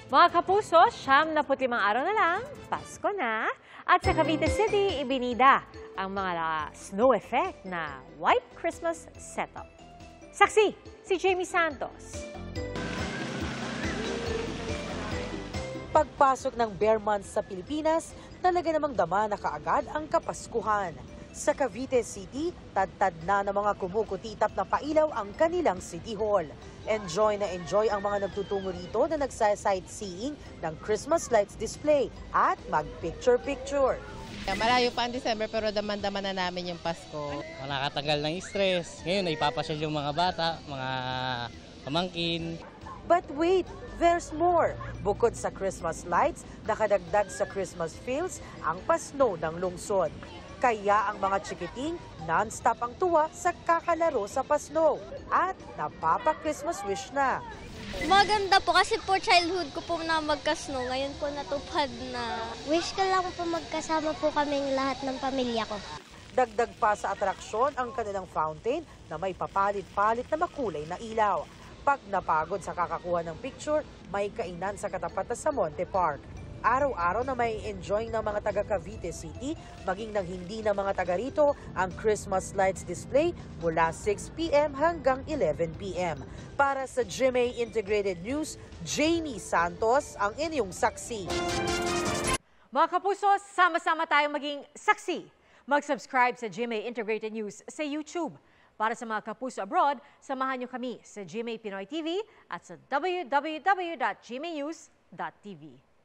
Mga kapuso, 75 araw na lang, Pasko na. At sa Cavite City, ibinida ang mga snow effect na White Christmas setup. Saksi, si Jamie Santos. Pagpasok ng bare months sa Pilipinas, talaga namang dama na kaagad ang Kapaskuhan. Sa Cavite City, tad-tad na ng mga kumukutitap na pailaw ang kanilang City Hall. Enjoy na enjoy ang mga nagtutungo rito na nagsa-sightseeing ng Christmas lights display at mag-picture-picture. Malayo pa ang December pero daman-daman na namin yung Pasko. Nakakatanggal ng stress. Ngayon, naipapasyal yung mga bata, mga pamangkin. But wait, there's more. Bukod sa Christmas lights, nakadagdag sa Christmas feels ang pasno ng lungsod. Kaya ang mga chikiting non-stop ang tuwa sa kakalaro sa pasno at napapa-Christmas wish na. Maganda po kasi po childhood ko po na magka-snow. Ngayon po natupad na. Wish ko lang po magkasama po kaming lahat ng pamilya ko. Dagdag pa sa atraksyon ang kanilang fountain na may papalit-palit na makulay na ilaw. Pag napagod sa kakakuha ng picture, may kainan sa katapat na Samonte Park. Araw-araw na may enjoy ng mga taga Cavite City, maging ng hindi na mga taga rito, ang Christmas lights display mula 6 p.m. hanggang 11 p.m. Para sa GMA Integrated News, Jamie Santos ang inyong saksi. Mga kapuso, sama-sama tayong maging saksi. Mag-subscribe sa GMA Integrated News sa YouTube. Para sa mga kapuso abroad, samahan niyo kami sa GMA Pinoy TV at sa www.gmanews.tv.